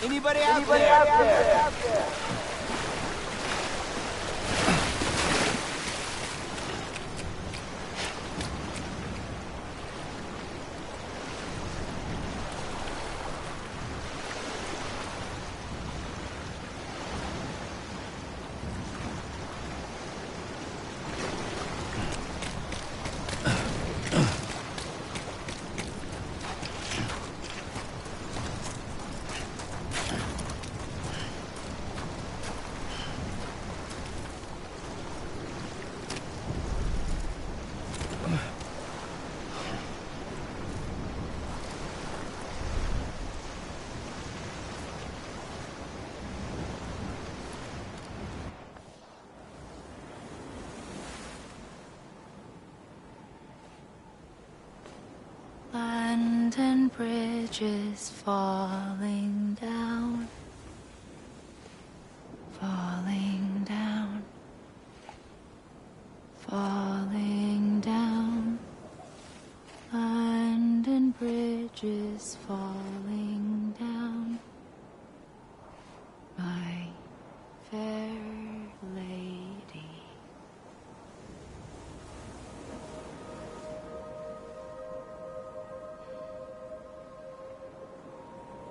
Anybody out there? Land and bridges falling down, falling down, falling down. Land and bridges falling down, my fair lady.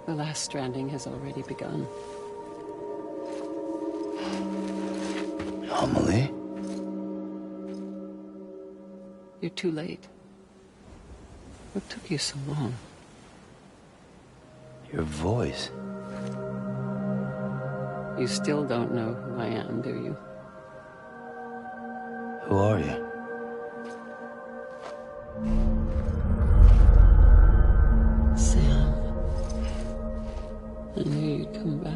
The last stranding has already begun. Amelie? You're too late. What took you so long? Your voice. You still don't know who I am, do you? Who are you? Sam. I knew you'd come back.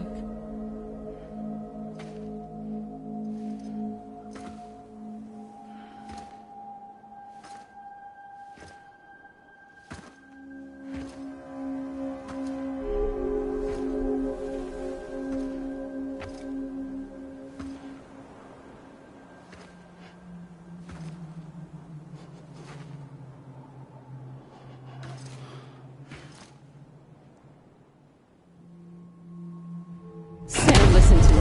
Sam, listen to me.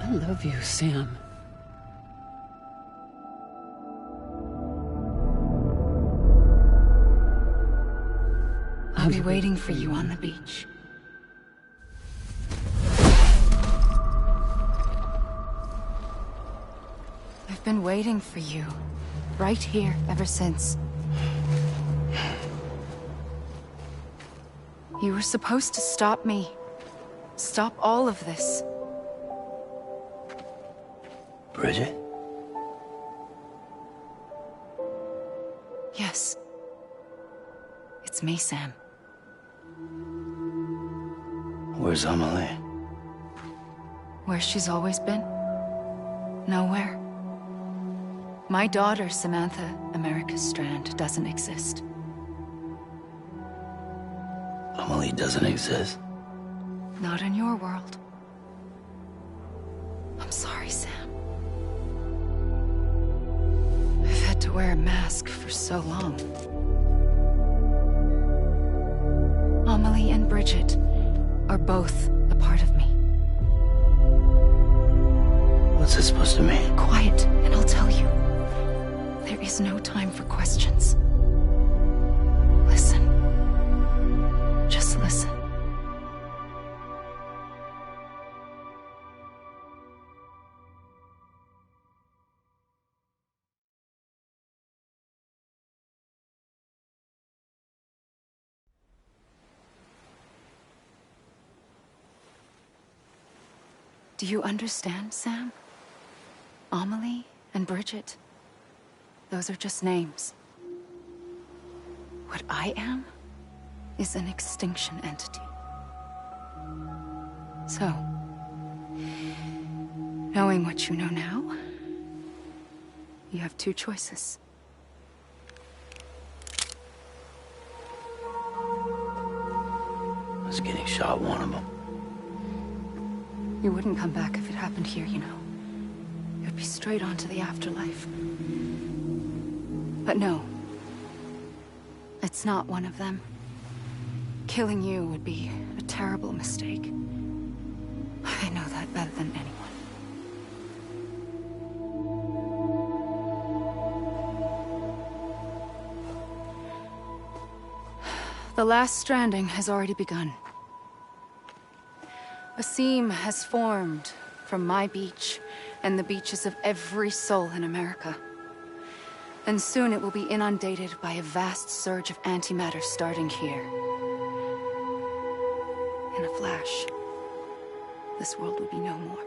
I love you, Sam. I'll be waiting for you on the beach. I've been waiting for you, right here, ever since. You were supposed to stop me. Stop all of this. Bridget? Yes. It's me, Sam. Where's Amelie? Where she's always been. Nowhere. My daughter, Samantha America Strand, doesn't exist. Amelie doesn't exist. Not in your world. I'm sorry, Sam. I've had to wear a mask for so long. Amelie and Bridget are both a part of me. What's it supposed to mean? Quiet, and I'll tell you. There is no time for questions. Listen. Just listen. Do you understand, Sam? Amelie and Bridget, those are just names. What I am is an extinction entity. So, knowing what you know now, you have two choices. Was getting shot one of them. You wouldn't come back if it happened here, you know. You'd be straight on to the afterlife. But no. It's not one of them. Killing you would be a terrible mistake. I know that better than anyone. The last stranding has already begun. A seam has formed from my beach and the beaches of every soul in America. And soon it will be inundated by a vast surge of antimatter starting here. In a flash, this world will be no more.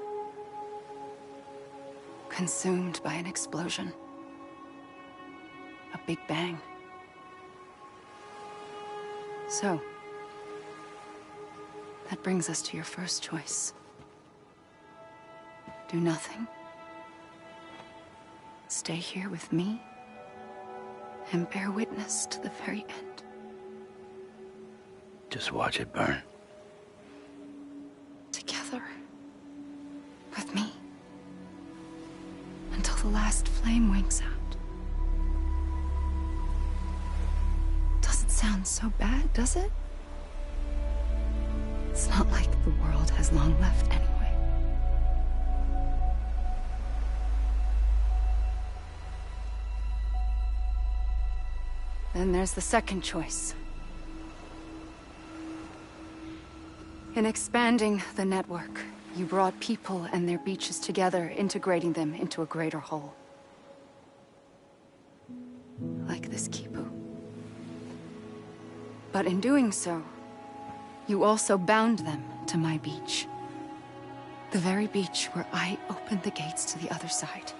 Consumed by an explosion. A big bang. So, that brings us to your first choice. Do nothing. Stay here with me, and bear witness to the very end. Just watch it burn. Together. With me. Until the last flame winks out. Doesn't sound so bad, does it? It's not like the world has long left anyway. Then there's the second choice. In expanding the network, you brought people and their beaches together, integrating them into a greater whole. Like this Kipu. But in doing so, you also bound them to my beach. The very beach where I opened the gates to the other side.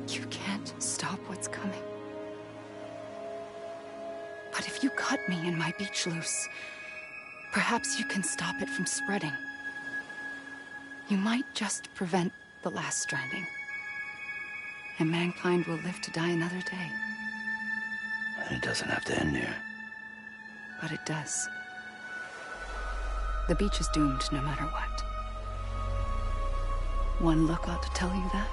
You can't stop what's coming. But if you cut me and my beach loose, perhaps you can stop it from spreading. You might just prevent the last stranding. And mankind will live to die another day. And it doesn't have to end here. But it does. The beach is doomed no matter what. One look ought to tell you that.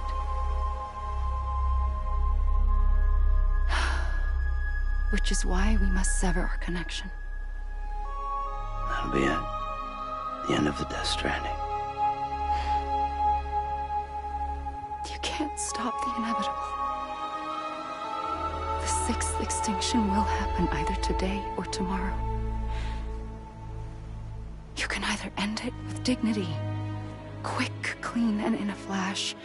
Which is why we must sever our connection. That'll be it. The end of the Death Stranding. You can't stop the inevitable. The sixth extinction will happen either today or tomorrow. You can either end it with dignity, quick, clean, and in a flash,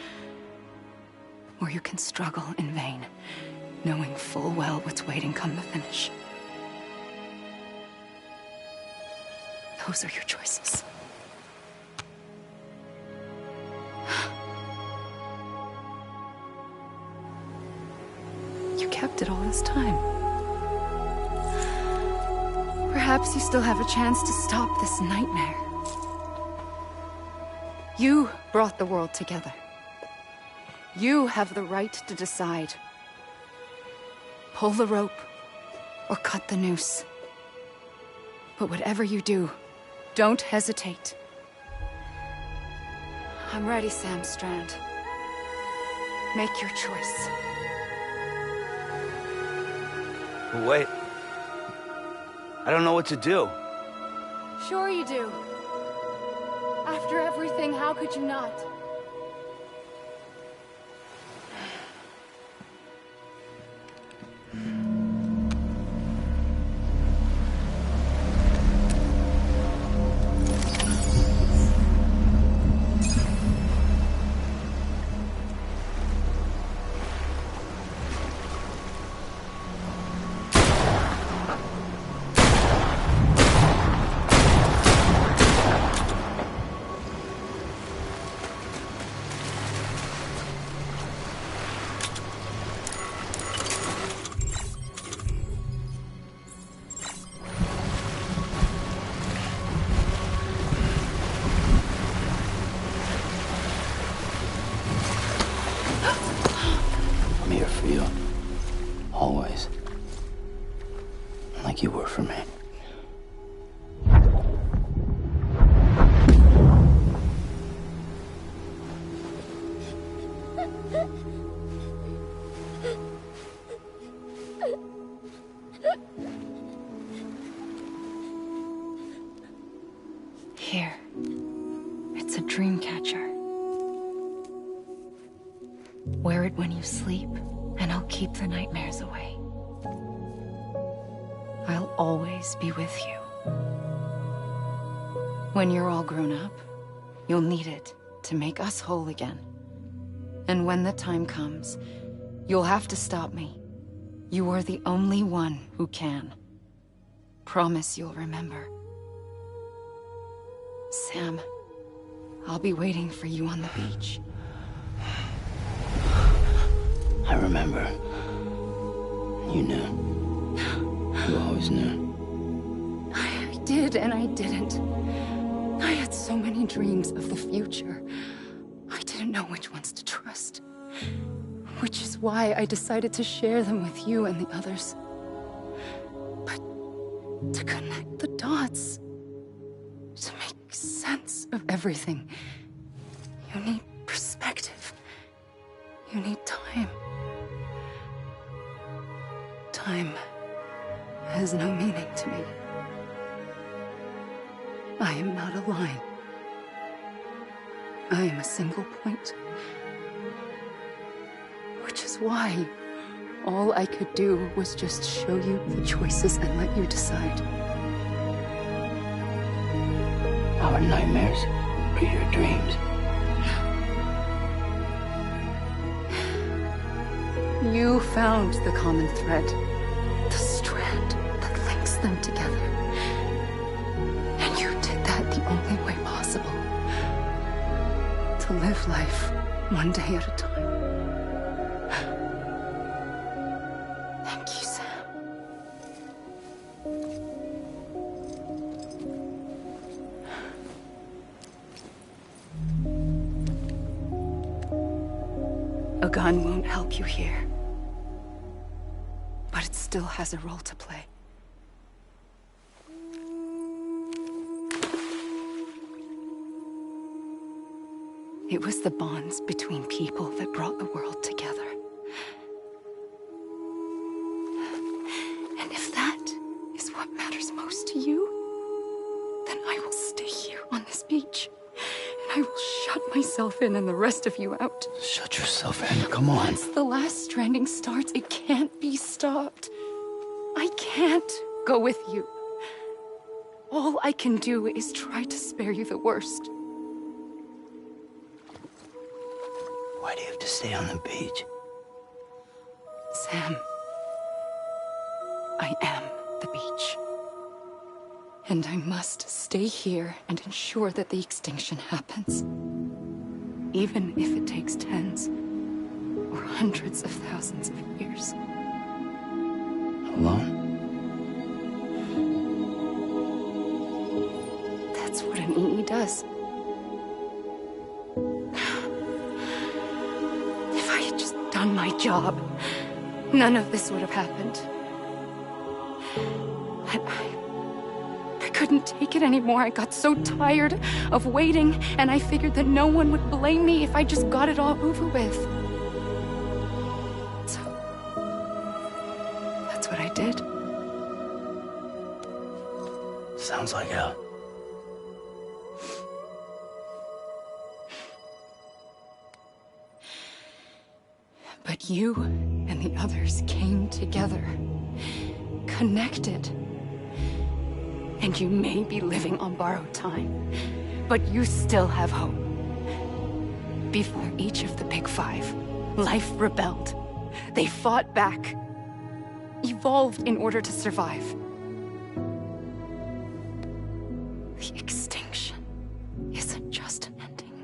or you can struggle in vain, knowing full well what's waiting come the finish. Those are your choices. You kept it all this time. Perhaps you still have a chance to stop this nightmare. You brought the world together. You have the right to decide. Pull the rope, or cut the noose. But whatever you do, don't hesitate. I'm ready, Sam Strand. Make your choice. Wait. I don't know what to do. Sure you do. After everything, how could you not? I'm here for you. Always. Like you were for me. when you sleep, and I'll keep the nightmares away. I'll always be with you. When you're all grown up, you'll need it to make us whole again. And when the time comes, you'll have to stop me. You are the only one who can. Promise you'll remember. Sam, I'll be waiting for you on the beach. I remember. You knew. You always knew. I did and I didn't. I had so many dreams of the future. I didn't know which ones to trust. Which is why I decided to share them with you and the others. But to connect the dots, to make sense of everything, you need perspective. You need time. Time has no meaning to me. I am not a line. I am a single point. Which is why all I could do was just show you the choices and let you decide. Our nightmares are your dreams. You found the common thread, the strand that links them together. And you did that the only way possible. To live life one day at a time. Thank you, Sam. A gun won't help you here. But it still has a role to play. It was the bonds between people that brought the world together. And if that is what matters most to you, then I will stay here on this beach. And I will shut myself in and the rest of you out. Shut yourself in, come on. Once the last stranding starts, it can't be stopped. I can't go with you. All I can do is try to spare you the worst. Why do you have to stay on the beach? Sam, I am the beach. And I must stay here and ensure that the extinction happens. Even if it takes tens or hundreds of thousands of years. Alone? That's what an EE does. If I had just done my job, none of this would have happened. But I couldn't take it anymore. I got so tired of waiting, and I figured that no one would blame me if I just got it all over with. So, that's what I did. Sounds like hell. But you and the others came together, connected. And you may be living on borrowed time, but you still have hope. Before each of the Big Five, life rebelled. They fought back, evolved in order to survive. The extinction isn't just an ending.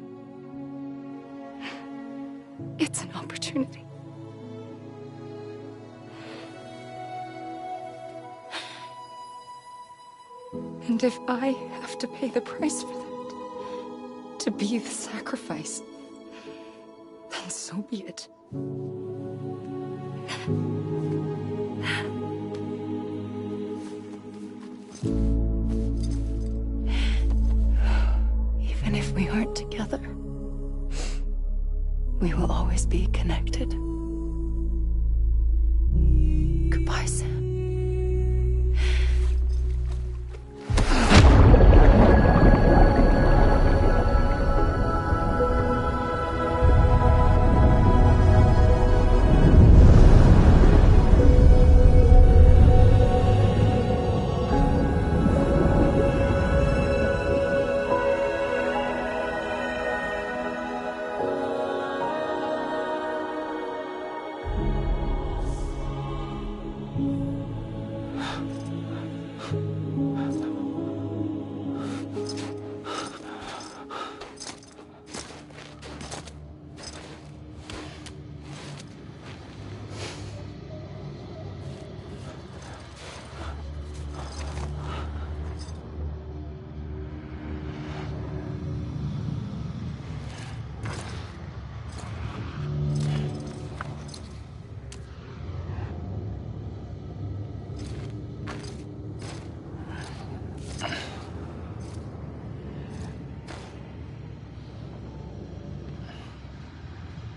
It's an opportunity. And if I have to pay the price for that, to be the sacrifice, then so be it. Even if we aren't together, we will always be connected. Goodbye, Sam.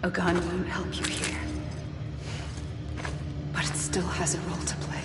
A gun won't help you here. But it still has a role to play.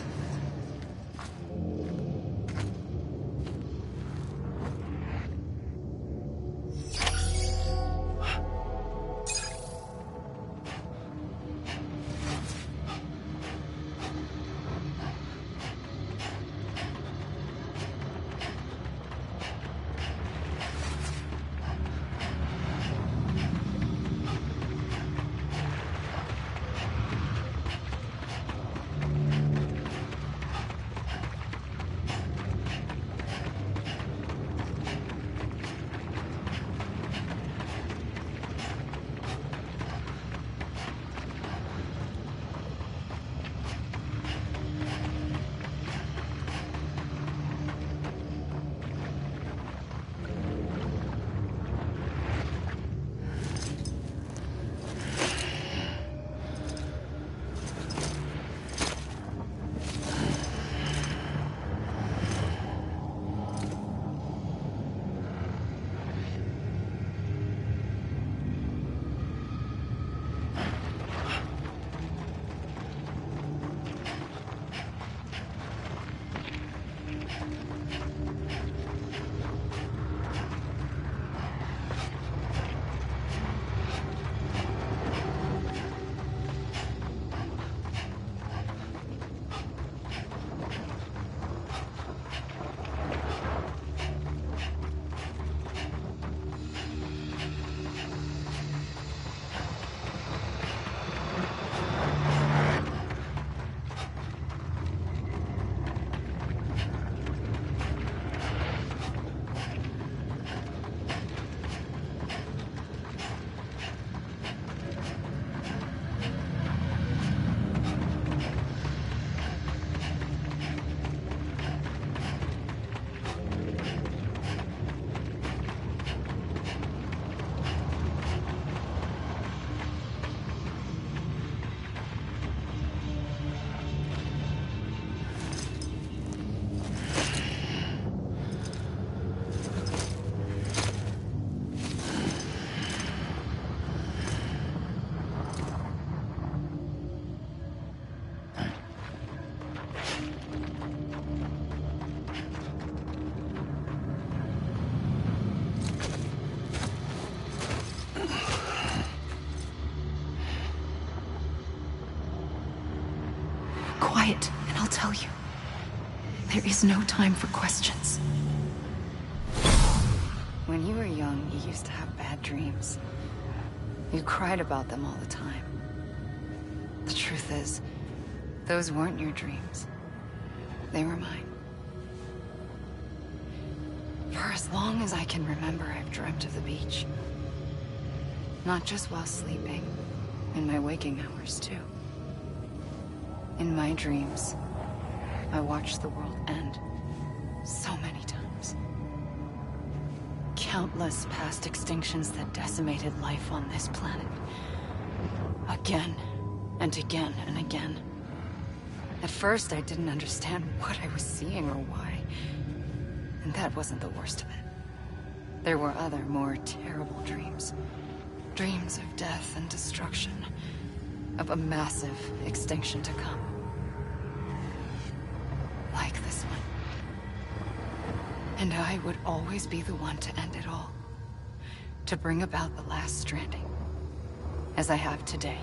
Quiet, and I'll tell you. There is no time for questions. When you were young, you used to have bad dreams. You cried about them all the time. The truth is, those weren't your dreams. They were mine. For as long as I can remember, I've dreamt of the beach. Not just while sleeping, in my waking hours too. In my dreams, I watched the world end so many times. Countless past extinctions that decimated life on this planet. Again, and again, and again. At first, I didn't understand what I was seeing or why. And that wasn't the worst of it. There were other, more terrible dreams. Dreams of death and destruction. Of a massive extinction to come. Like this one. And I would always be the one to end it all. To bring about the last stranding. As I have today.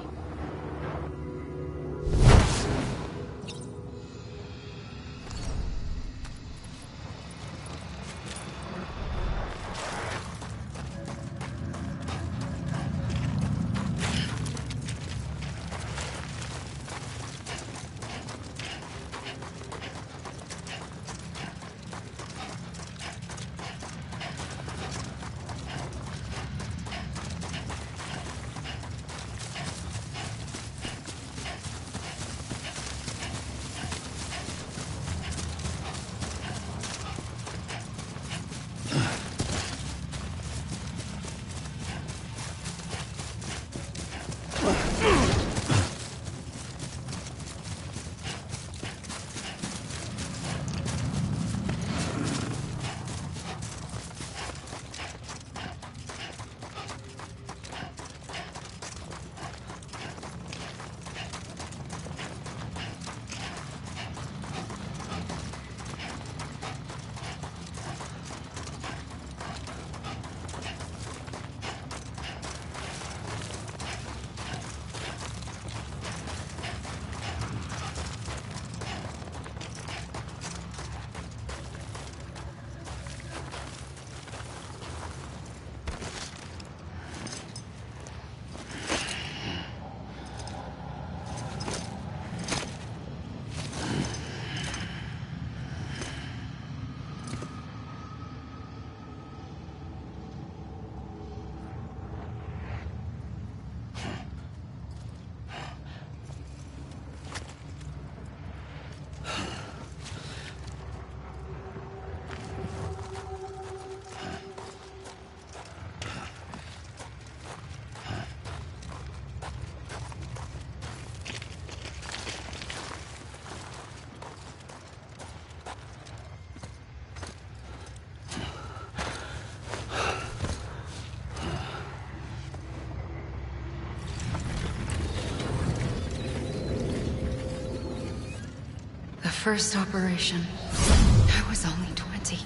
first operation, I was only 20.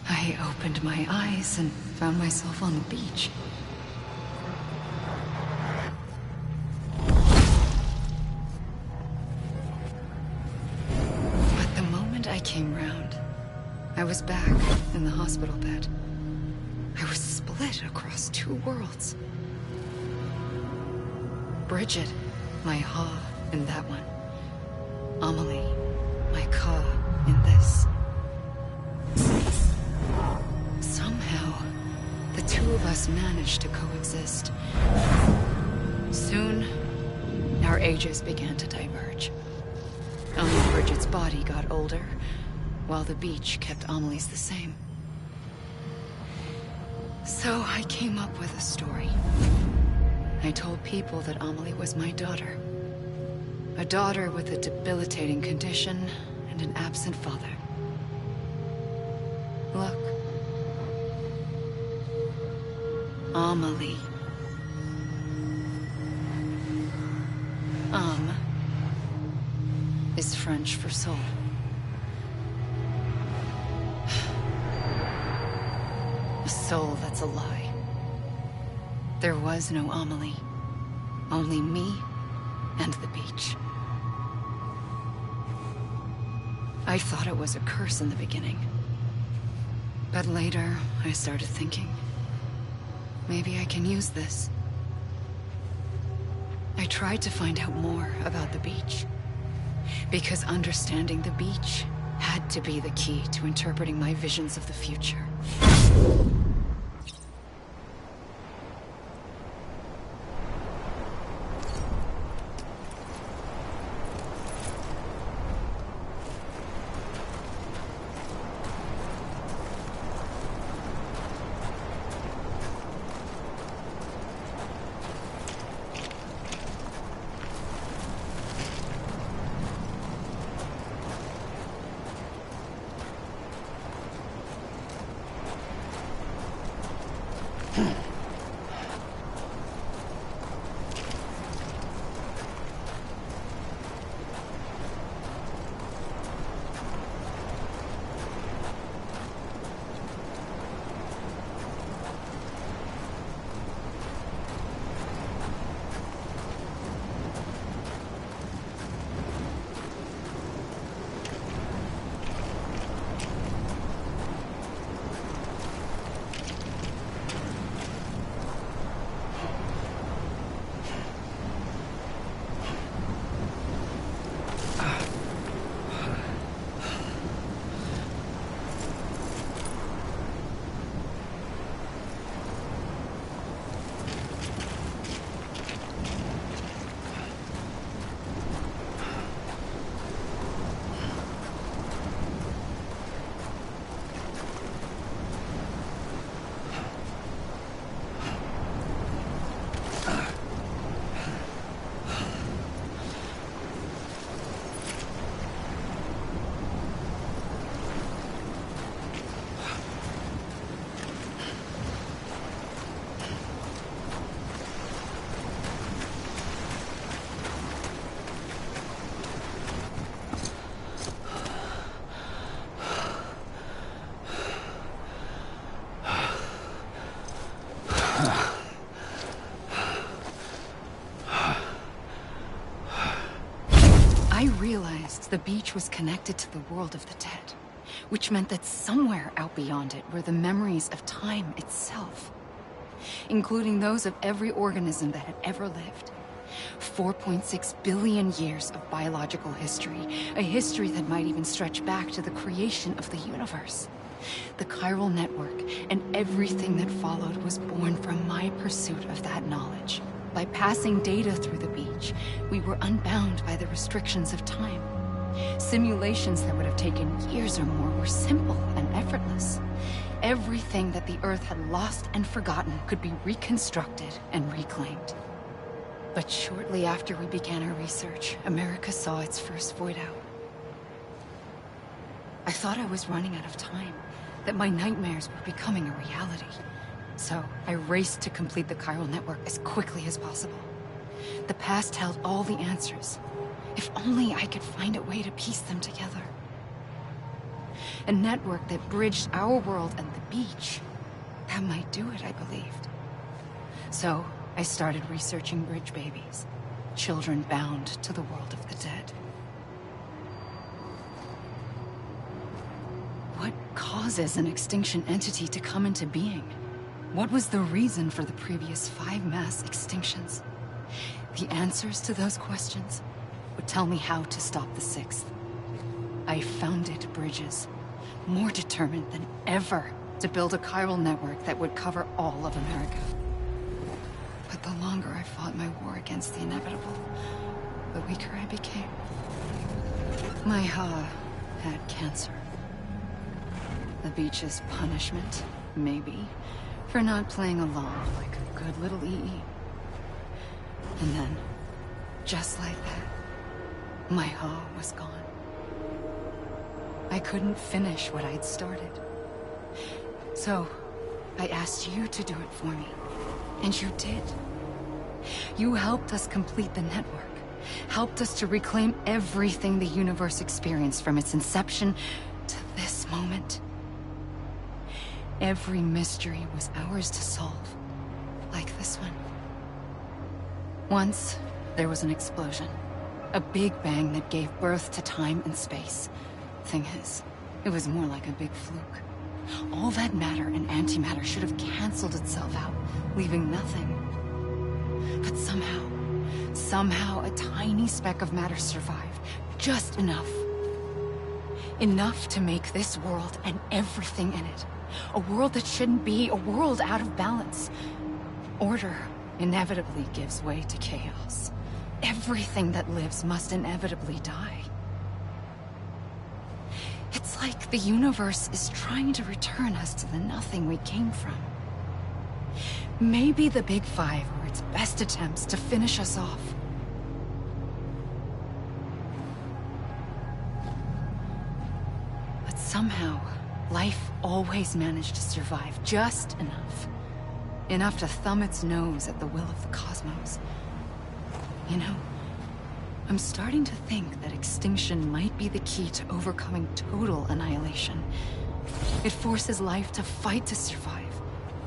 I opened my eyes and found myself on the beach. But the moment I came round, I was back in the hospital bed. I was split across two worlds. Bridget, my Ha in that one. Amelie, my Ka in this. Somehow, the two of us managed to coexist. Soon, our ages began to diverge. Only Bridget's body got older, while the beach kept Amelie's the same. So I came up with a story. I told people that Amelie was my daughter. A daughter with a debilitating condition and an absent father. Look. Amelie. Âme is French for soul. A soul that's a lie. There was no Amelie. Only me and the beach. I thought it was a curse in the beginning. But later, I started thinking, maybe I can use this. I tried to find out more about the beach. Because understanding the beach had to be the key to interpreting my visions of the future. I realized the beach was connected to the world of the dead, which meant that somewhere out beyond it were the memories of time itself, including those of every organism that had ever lived. 4.6 billion years of biological history, a history that might even stretch back to the creation of the universe. The chiral network and everything that followed was born from my pursuit of that knowledge. By passing data through the beach, we were unbound by the restrictions of time. Simulations that would have taken years or more were simple and effortless. Everything that the Earth had lost and forgotten could be reconstructed and reclaimed. But shortly after we began our research, America saw its first void out. I thought I was running out of time, that my nightmares were becoming a reality. So I raced to complete the chiral network as quickly as possible. The past held all the answers. If only I could find a way to piece them together. A network that bridged our world and the beach. That might do it, I believed. So, I started researching bridge babies. Children bound to the world of the dead. What causes an extinction entity to come into being? What was the reason for the previous 5 mass extinctions? The answers to those questions would tell me how to stop the 6th. I founded bridges, more determined than ever to build a chiral network that would cover all of America. But the longer I fought my war against the inevitable, the weaker I became. My Ha had cancer. The beach's punishment, maybe, for not playing along like a good little EE. And then, just like that, my Ha was gone. I couldn't finish what I'd started. So, I asked you to do it for me. And you did. You helped us complete the network. Helped us to reclaim everything the universe experienced from its inception to this moment. Every mystery was ours to solve. Like this one. Once, there was an explosion. A big bang that gave birth to time and space. Thing is, it was more like a big fluke. All that matter and antimatter should have canceled itself out, leaving nothing. But somehow a tiny speck of matter survived. Just enough. Enough to make this world and everything in it. A world that shouldn't be, a world out of balance. Order inevitably gives way to chaos. Everything that lives must inevitably die. It's like the universe is trying to return us to the nothing we came from. Maybe the Big Five were its best attempts to finish us off. But somehow, life always managed to survive just enough. Enough to thumb its nose at the will of the cosmos. You know, I'm starting to think that extinction might be the key to overcoming total annihilation. It forces life to fight to survive,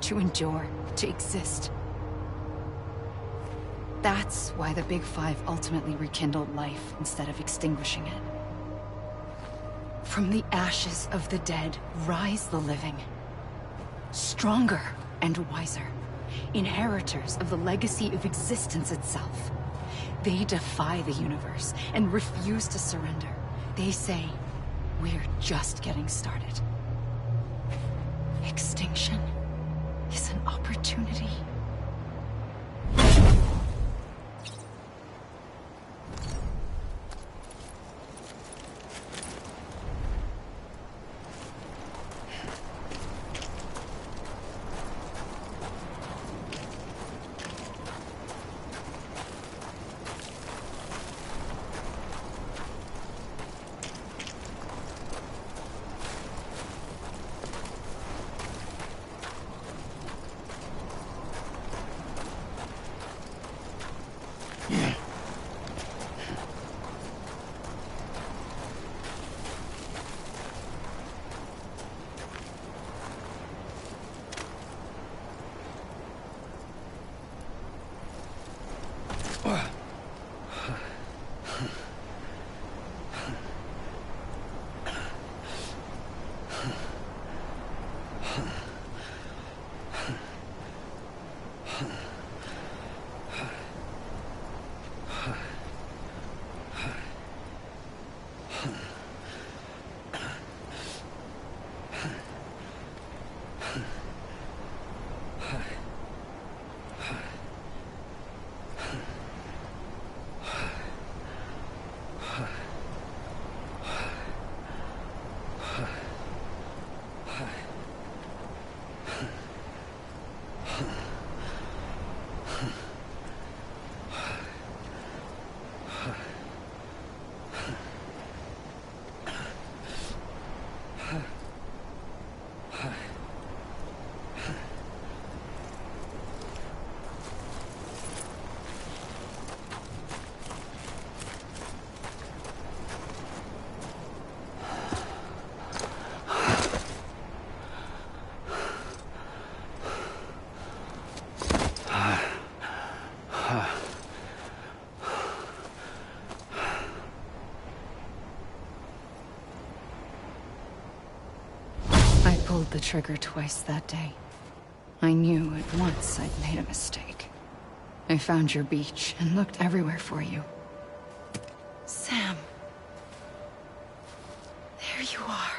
to endure, to exist. That's why the Big Five ultimately rekindled life instead of extinguishing it. From the ashes of the dead rise the living. Stronger and wiser. Inheritors of the legacy of existence itself. They defy the universe and refuse to surrender. They say, we're just getting started. Extinction is an opportunity. pulled the trigger twice that day. I knew at once I'd made a mistake. I found your beach and looked everywhere for you. Sam. There you are.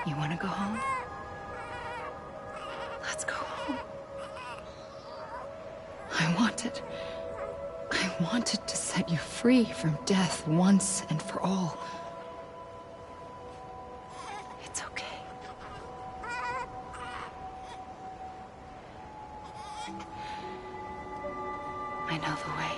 You want to go home? Let's go home. I wanted to set you free from death once and for all. It's okay. I know the way.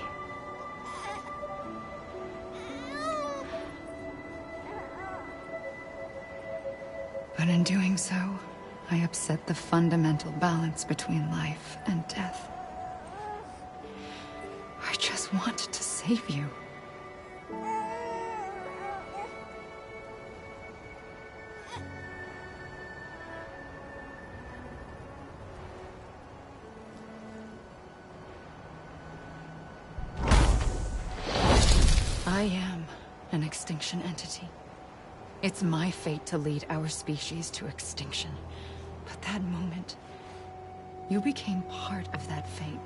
But in doing so, I upset the fundamental balance between life and death. I just wanted to save you. I am an extinction entity. It's my fate to lead our species to extinction. But that moment, you became part of that fate.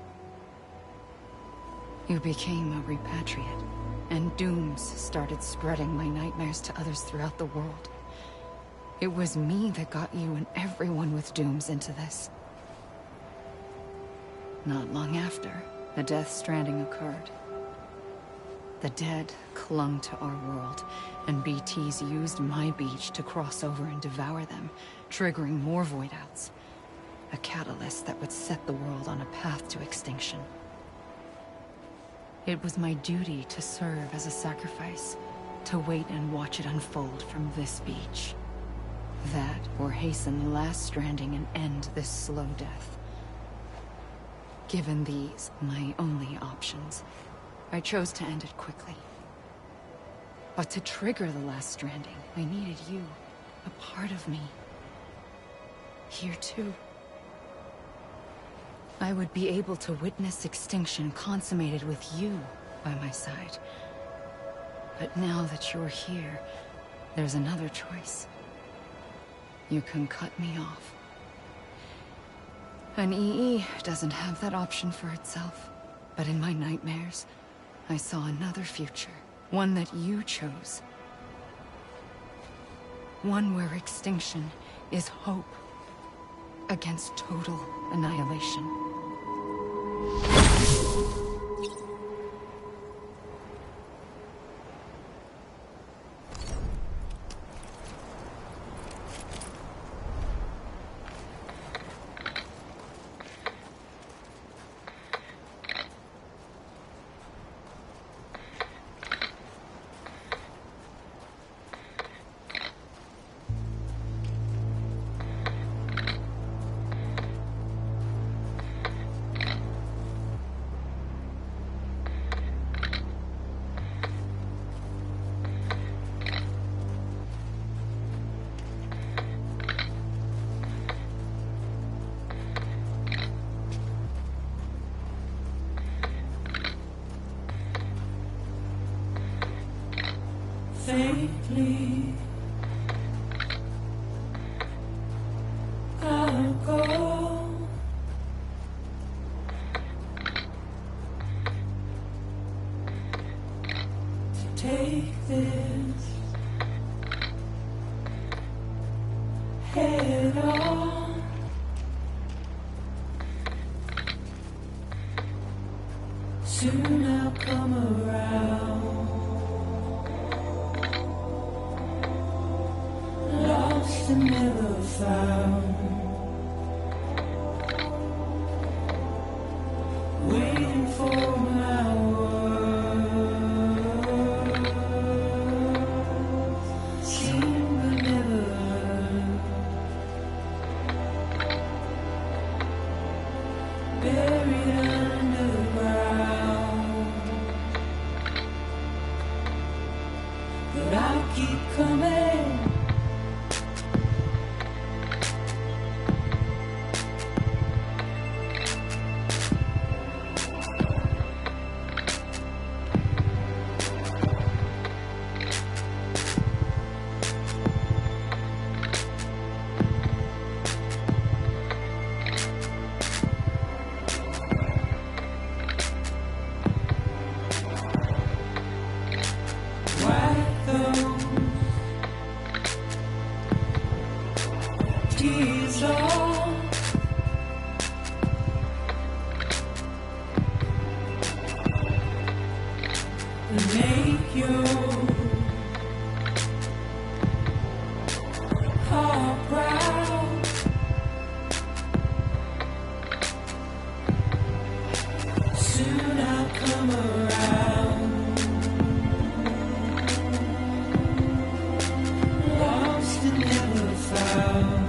You became a repatriate, and dooms started spreading my nightmares to others throughout the world. It was me that got you and everyone with dooms into this. Not long after, the Death Stranding occurred. The dead clung to our world, and BTs used my beach to cross over and devour them, triggering more void outs. A catalyst that would set the world on a path to extinction. It was my duty to serve as a sacrifice, to wait and watch it unfold from this beach. That, or hasten the last stranding and end this slow death. Given these, my only options, I chose to end it quickly. But to trigger the last stranding, I needed you, a part of me. Here too. I would be able to witness extinction consummated with you by my side. But now that you're here, there's another choice. You can cut me off. An EE doesn't have that option for itself. But in my nightmares, I saw another future. One that you chose. One where extinction is hope against total annihilation. Faintly, I'll go to take this head on. Soon I'll come around. Lost and never found. coming. Wipe those tears off. And make your heart proud. Soon I'll come around. Lost and never found.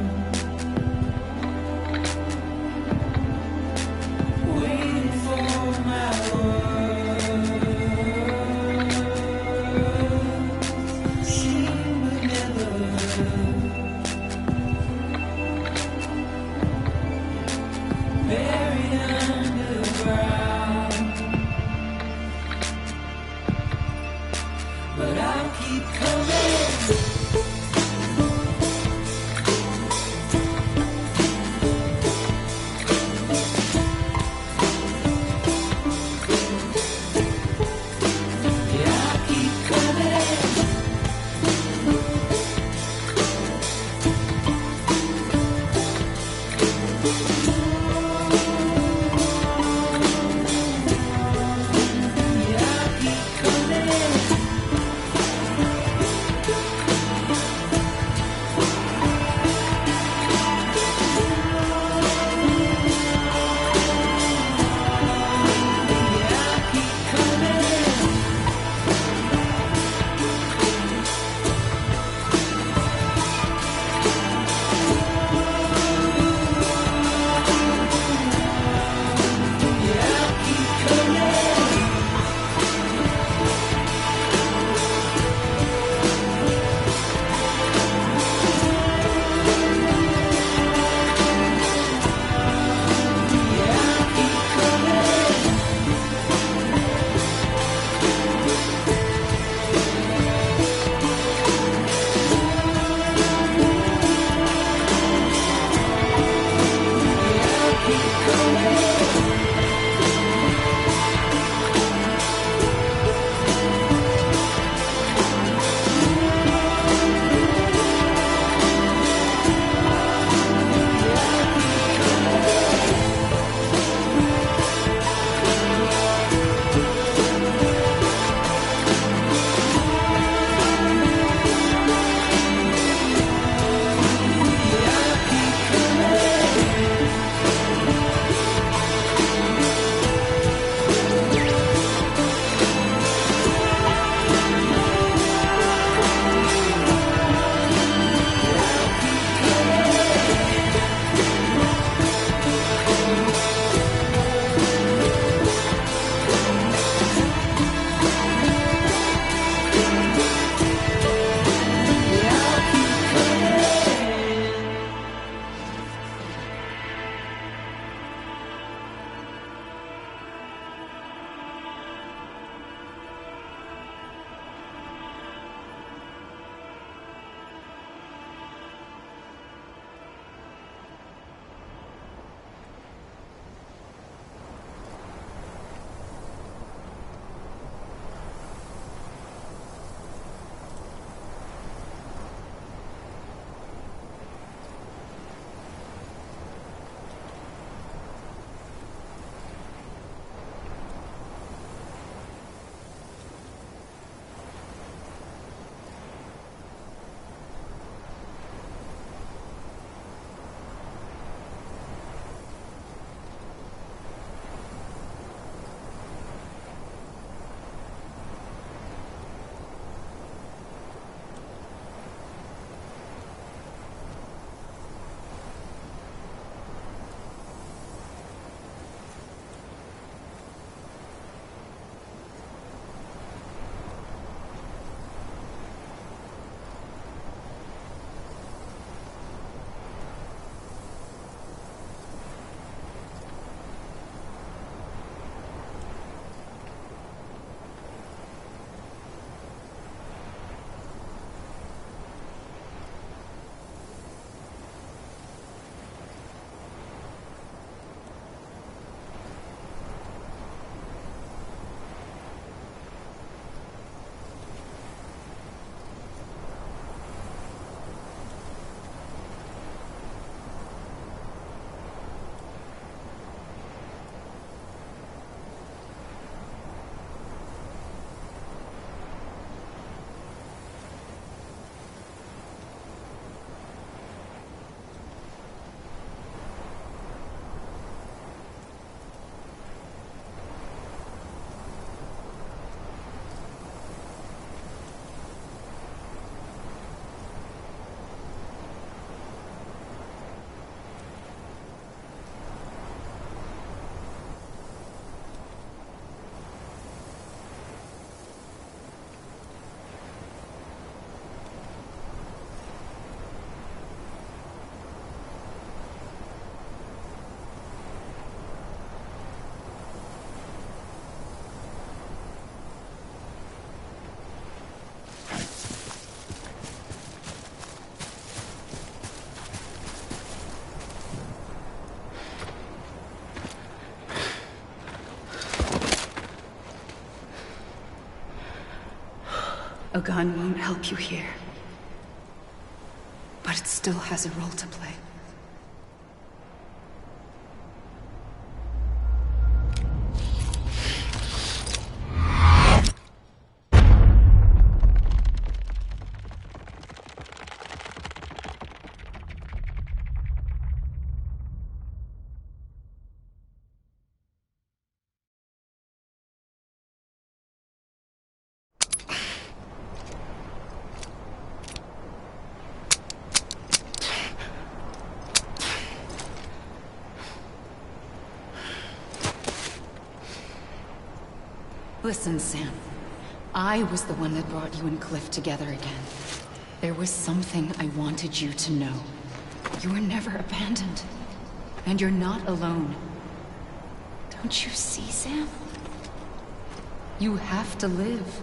A gun won't help you here. But it still has a role to play. Listen, Sam. I was the one that brought you and Cliff together again. There was something I wanted you to know. You were never abandoned. And you're not alone. Don't you see, Sam? You have to live.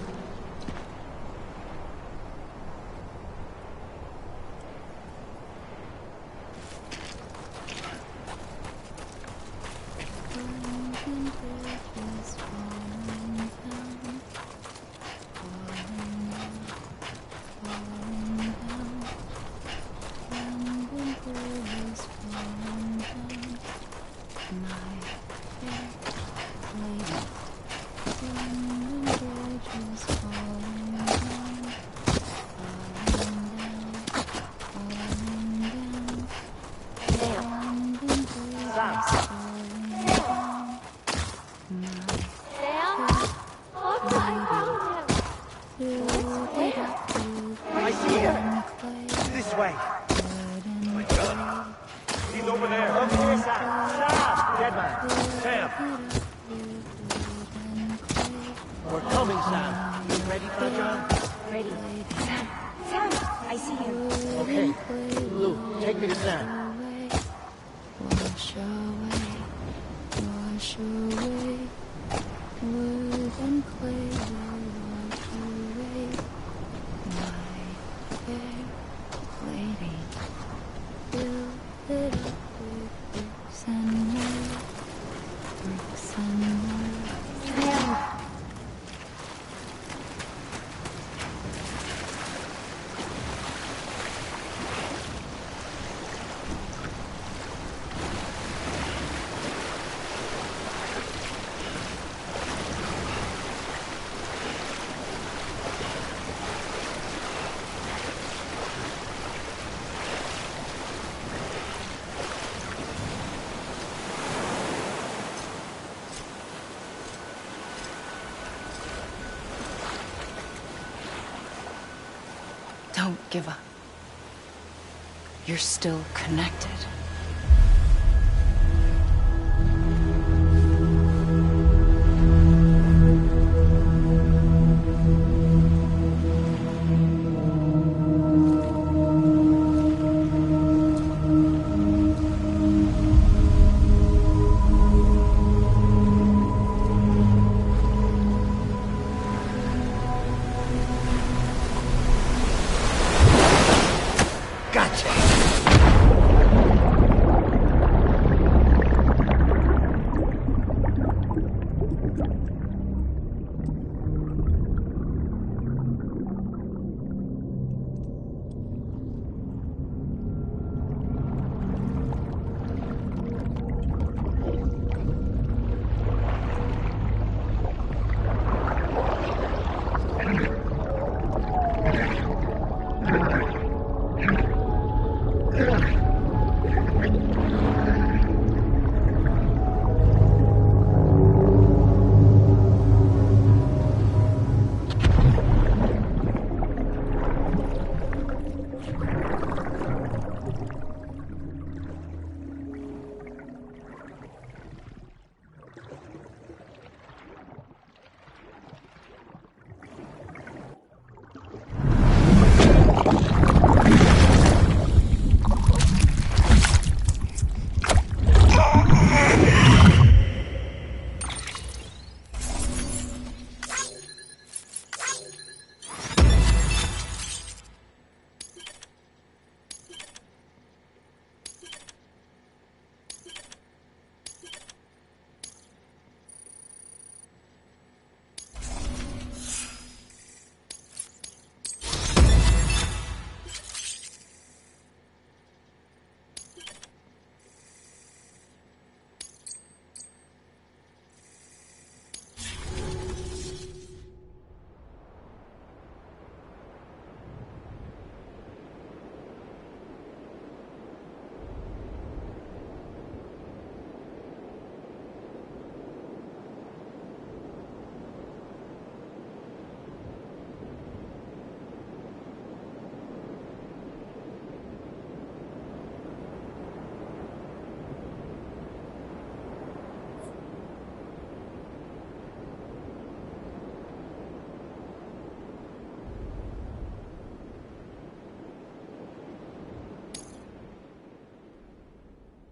Don't give up. You're still connected. Gotcha!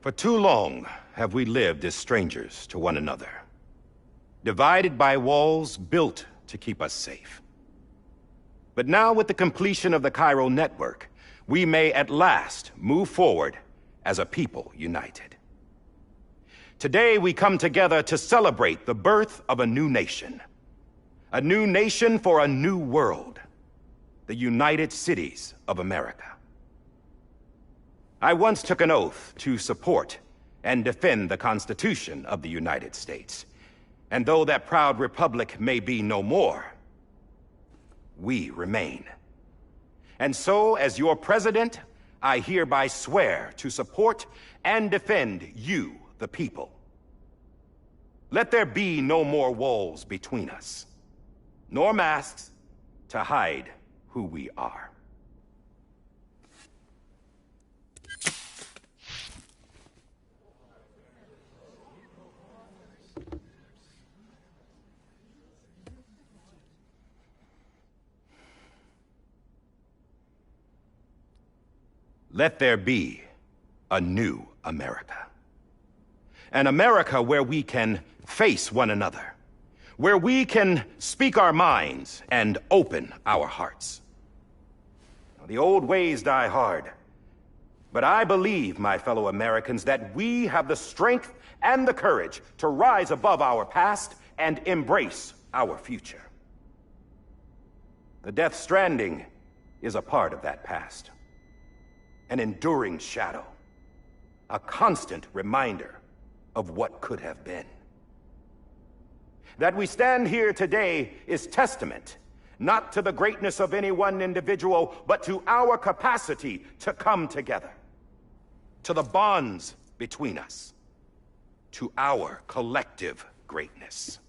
For too long have we lived as strangers to one another, divided by walls built to keep us safe. But now, with the completion of the Cairo network, we may at last move forward as a people united. Today, we come together to celebrate the birth of a new nation. A new nation for a new world. The United Cities of America. I once took an oath to support and defend the Constitution of the United States. And though that proud republic may be no more, we remain. And so, as your president, I hereby swear to support and defend you, the people. Let there be no more walls between us, nor masks to hide who we are. Let there be a new America. An America where we can face one another, where we can speak our minds and open our hearts. Now, the old ways die hard, but I believe, my fellow Americans, that we have the strength and the courage to rise above our past and embrace our future. The Death Stranding is a part of that past. An enduring shadow, a constant reminder of what could have been. That we stand here today is testament, not to the greatness of any one individual, but to our capacity to come together, to the bonds between us, to our collective greatness.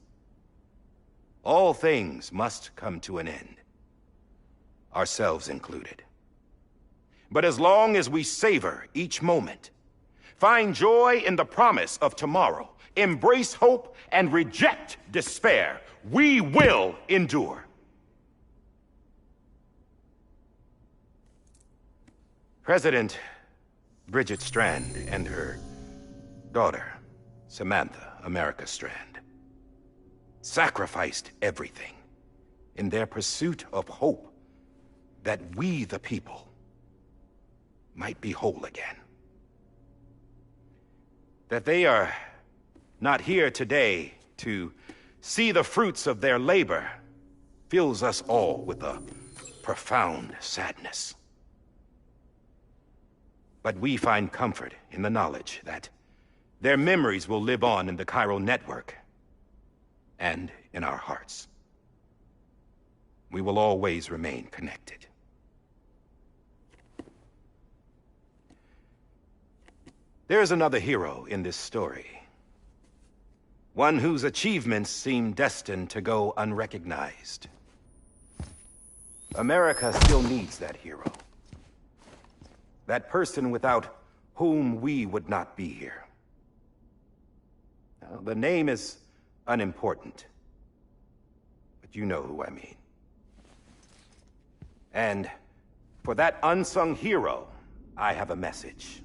All things must come to an end, ourselves included. But as long as we savor each moment, find joy in the promise of tomorrow, embrace hope, and reject despair, we will endure. President Bridget Strand and her daughter, Samantha America Strand, sacrificed everything in their pursuit of hope that we, the people, might be whole again. That they are not here today to see the fruits of their labor fills us all with a profound sadness. But we find comfort in the knowledge that their memories will live on in the Cairo network and in our hearts. We will always remain connected. There's another hero in this story. One whose achievements seem destined to go unrecognized. America still needs that hero. That person without whom we would not be here. Now, the name is unimportant, but you know who I mean. And for that unsung hero, I have a message.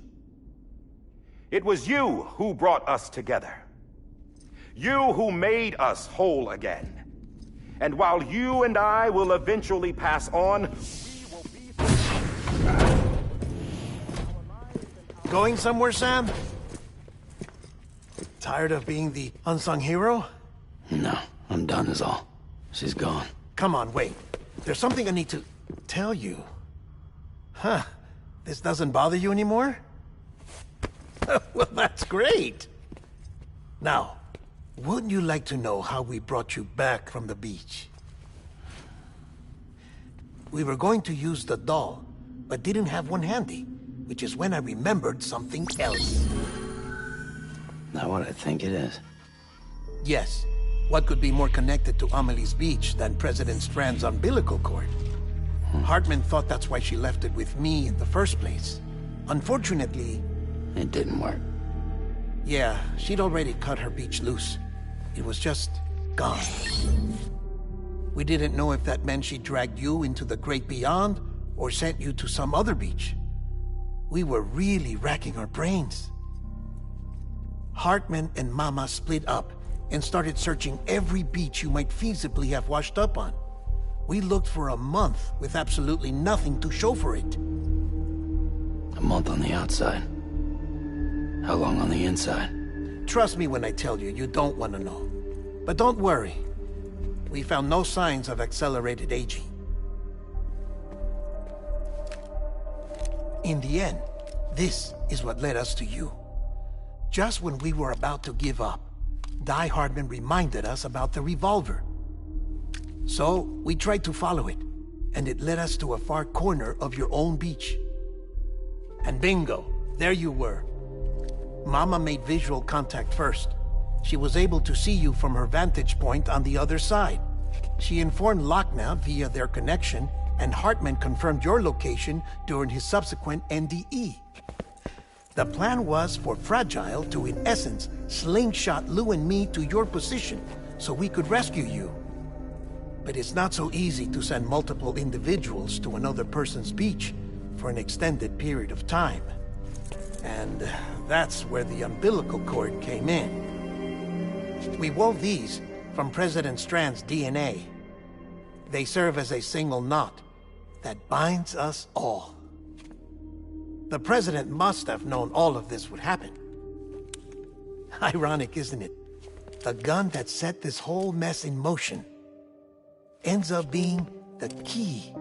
It was you who brought us together. You who made us whole again. And while you and I will eventually pass on, we will be... Going somewhere, Sam? Tired of being the unsung hero? No, I'm done is all. She's gone. Come on, wait. There's something I need to tell you. Huh. This doesn't bother you anymore? Well, that's great. Now, wouldn't you like to know how we brought you back from the beach? We were going to use the doll, but didn't have one handy, which is when I remembered something else. Not what I think it is. Yes. What could be more connected to Amelie's beach than President Strand's umbilical cord? Hartman thought that's why she left it with me in the first place. Unfortunately... It didn't work. Yeah, she'd already cut her beach loose. It was just gone. We didn't know if that meant she dragged you into the great beyond, or sent you to some other beach. We were really racking our brains. Hartman and Mama split up and started searching every beach you might feasibly have washed up on. We looked for a month with absolutely nothing to show for it. A month on the outside. How long on the inside? Trust me when I tell you, you don't want to know. But don't worry. We found no signs of accelerated aging. In the end, this is what led us to you. Just when we were about to give up, Die Hardman reminded us about the revolver. So, we tried to follow it, and it led us to a far corner of your own beach. And bingo, there you were. Mama made visual contact first. She was able to see you from her vantage point on the other side. She informed Lochna via their connection, and Hartman confirmed your location during his subsequent NDE. The plan was for Fragile to, in essence, slingshot Lou and me to your position so we could rescue you. But it's not so easy to send multiple individuals to another person's beach for an extended period of time. And that's where the umbilical cord came in. We wove these from President Strand's DNA. They serve as a single knot that binds us all. The President must have known all of this would happen. Ironic, isn't it? The gun that set this whole mess in motion ends up being the key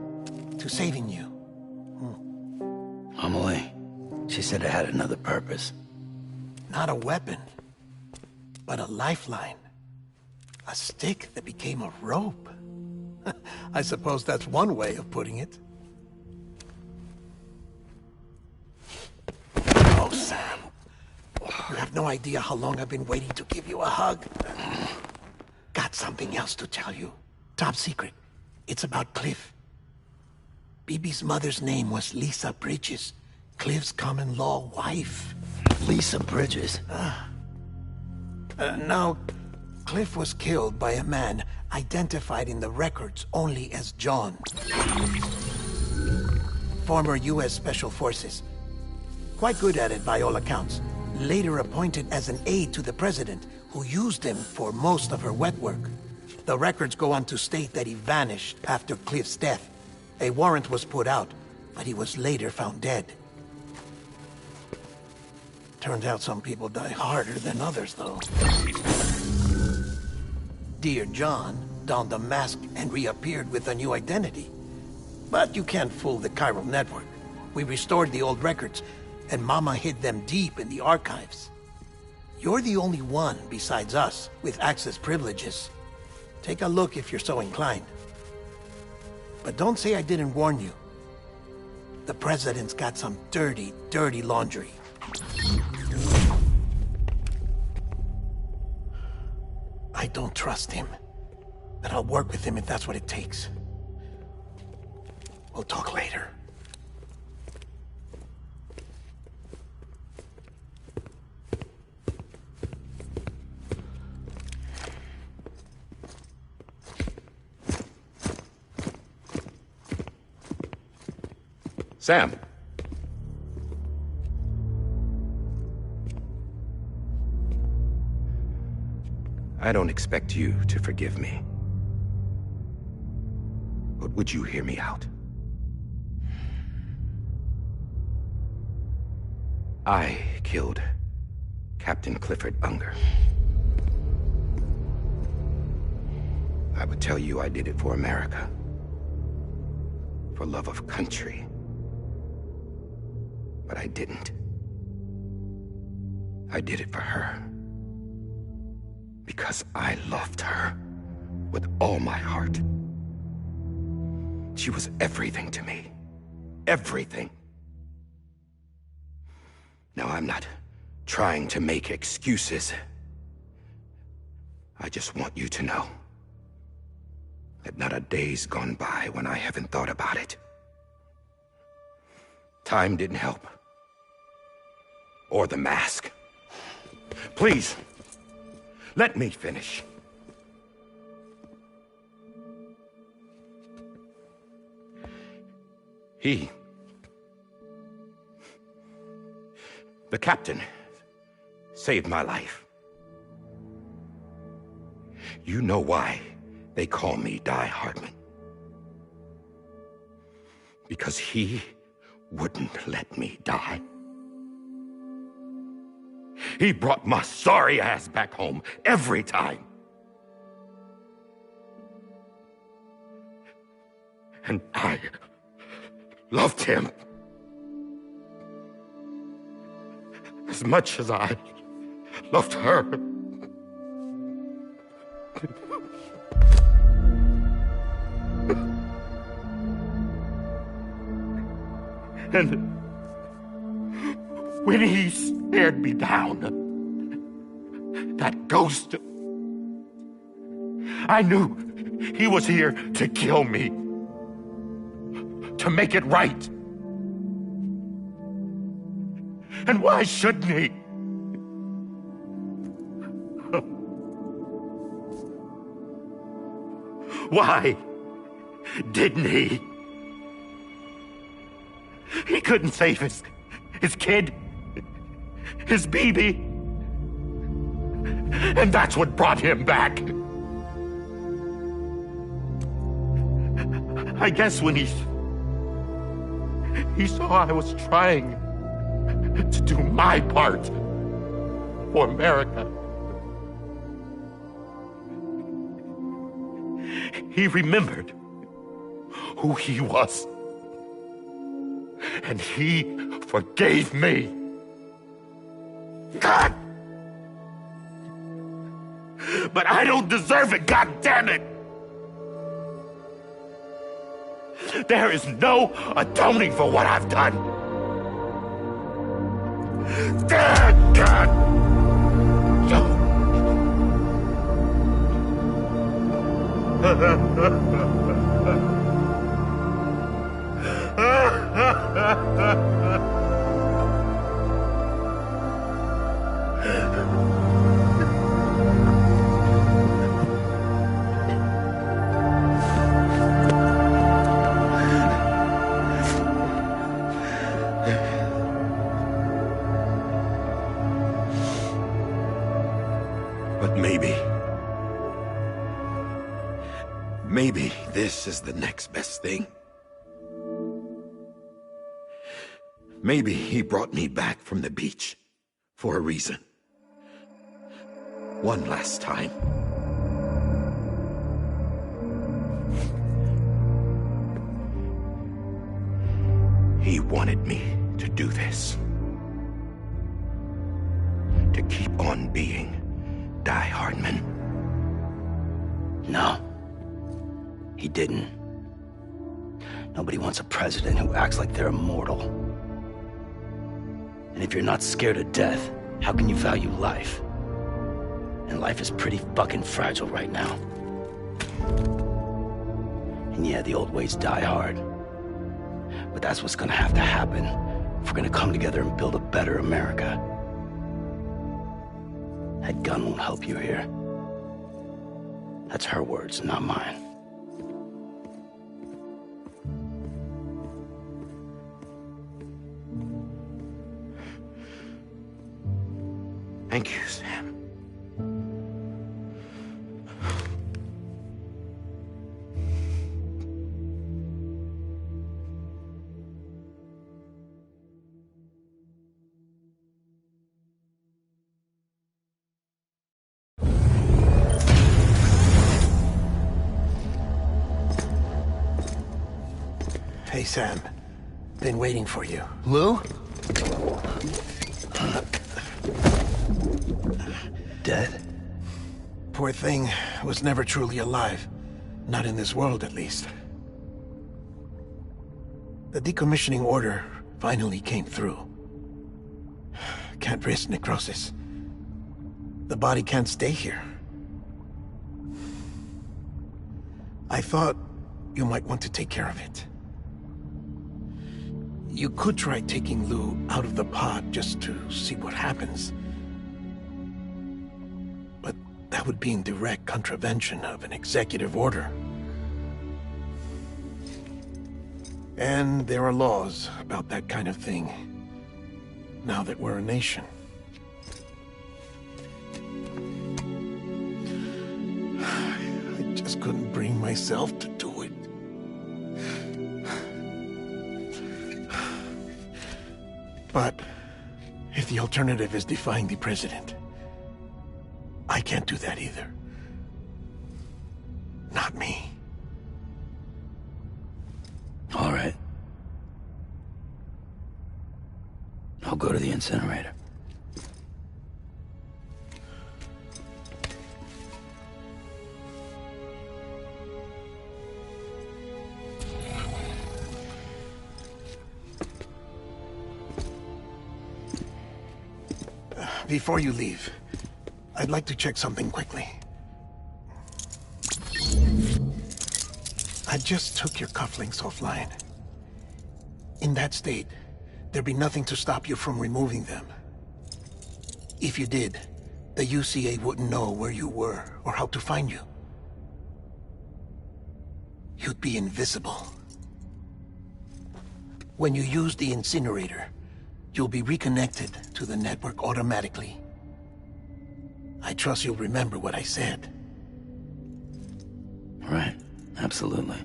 to saving you. Amelie, she said it had another purpose. Not a weapon, but a lifeline. A stick that became a rope. I suppose that's one way of putting it. Oh, Sam. You have no idea how long I've been waiting to give you a hug. Got something else to tell you. Top secret. It's about Cliff. Bibi's mother's name was Lisa Bridges, Cliff's common-law wife. Lisa Bridges? Now, Cliff was killed by a man identified in the records only as John. Former U.S. Special Forces. Quite good at it by all accounts. Later appointed as an aide to the president, who used him for most of her wet work. The records go on to state that he vanished after Cliff's death. A warrant was put out, but he was later found dead. Turns out some people die harder than others, though. Dear John donned a mask and reappeared with a new identity. But you can't fool the chiral network. We restored the old records, and Mama hid them deep in the archives. You're the only one, besides us, with access privileges. Take a look if you're so inclined. But don't say I didn't warn you. The President's got some dirty, dirty laundry. I don't trust him, but I'll work with him if that's what it takes. We'll talk later. Sam. I don't expect you to forgive me. But would you hear me out? I killed Captain Clifford Unger. I would tell you I did it for America. For love of country. But I didn't. I did it for her. Because I loved her with all my heart. She was everything to me. Everything. Now, I'm not trying to make excuses. I just want you to know that not a day's gone by when I haven't thought about it. Time didn't help. Or the mask. Please, let me finish. The captain saved my life. You know why they call me Die Hardman. Because he wouldn't let me die. He brought my sorry ass back home every time. And I loved him as much as I loved her. And when he stared me down, that ghost, I knew he was here to kill me, to make it right. And why shouldn't he? Why didn't he? He couldn't save his kid, his baby. And that's what brought him back. I guess when he saw I was trying to do my part for America, he remembered who he was. And he forgave me. God! But I don't deserve it, God damn it! There is no atoning for what I've done. God! But maybe this is the next best thing. Maybe he brought me back from the beach for a reason. One last time. He wanted me to do this. To keep on being Die Hardman. No. He didn't. Nobody wants a president who acts like they're immortal. And if you're not scared of death, how can you value life? And life is pretty fucking fragile right now. And yeah, the old ways die hard. But that's what's gonna have to happen if we're gonna come together and build a better America. That gun won't help you here. That's her words, not mine. Thank you, Sam. Hey, Sam. Been waiting for you. Lou? Dead? Poor thing was never truly alive. Not in this world, at least. The decommissioning order finally came through. Can't risk necrosis. The body can't stay here. I thought you might want to take care of it. You could try taking Lou out of the pod just to see what happens. But that would be in direct contravention of an executive order. And there are laws about that kind of thing, now that we're a nation. just couldn't bring myself to do it. But if the alternative is defying the president, I can't do that either. Not me. All right. I'll go to the incinerator. Before you leave, I'd like to check something quickly. I just took your cufflinks offline. In that state, there'd be nothing to stop you from removing them. If you did, the UCA wouldn't know where you were or how to find you. You'd be invisible. When you use the incinerator, you'll be reconnected to the network automatically. I trust you'll remember what I said. Right, absolutely.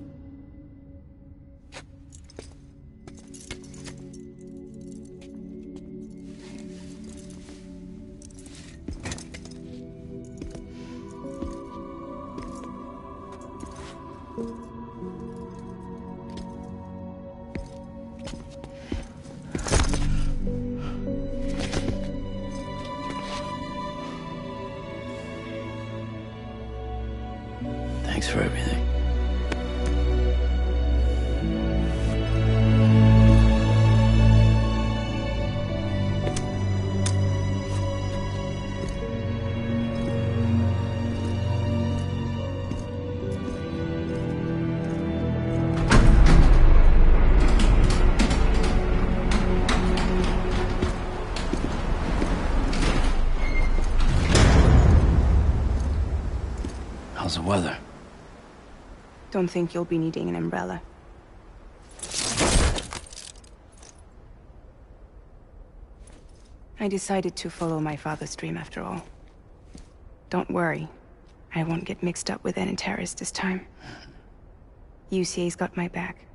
Thanks for everything. How's the weather? Don't think you'll be needing an umbrella. I decided to follow my father's dream after all. Don't worry, I won't get mixed up with any terrorists this time. UCA's got my back.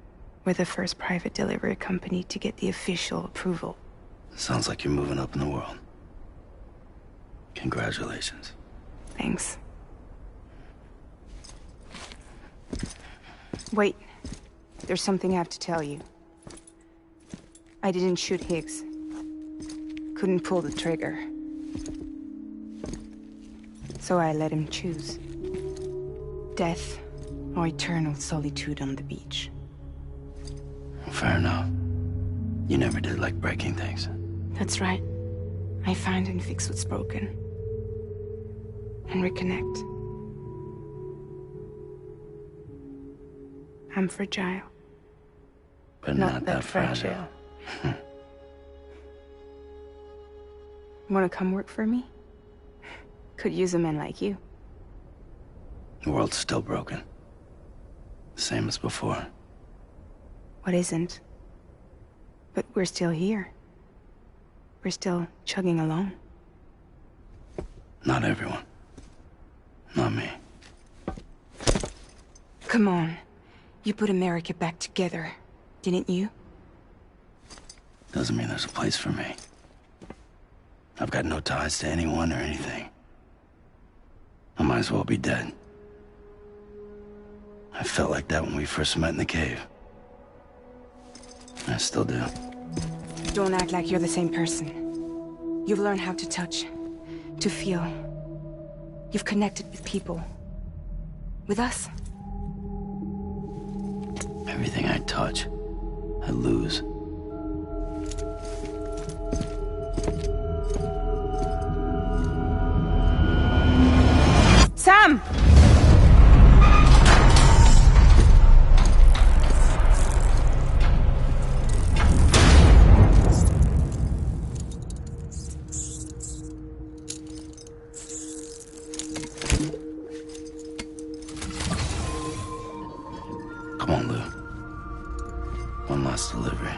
We're the first private delivery company to get the official approval. Sounds like you're moving up in the world. Congratulations. Thanks. Wait. There's something I have to tell you. I didn't shoot Higgs. Couldn't pull the trigger. So I let him choose. Death or eternal solitude on the beach. Fair enough. You never did like breaking things. That's right. I find and fix what's broken. And reconnect. I'm fragile. But not that fragile. Wanna come work for me? Could use a man like you. The world's still broken. Same as before. What isn't? But we're still here. We're still chugging along. Not everyone. Not me. Come on. You put America back together, didn't you? Doesn't mean there's a place for me. I've got no ties to anyone or anything. I might as well be dead. I felt like that when we first met in the cave. I still do. Don't act like you're the same person. You've learned how to touch, to feel. You've connected with people. With us. Everything I touch, I lose. Sam! Come on, Lou. One last delivery.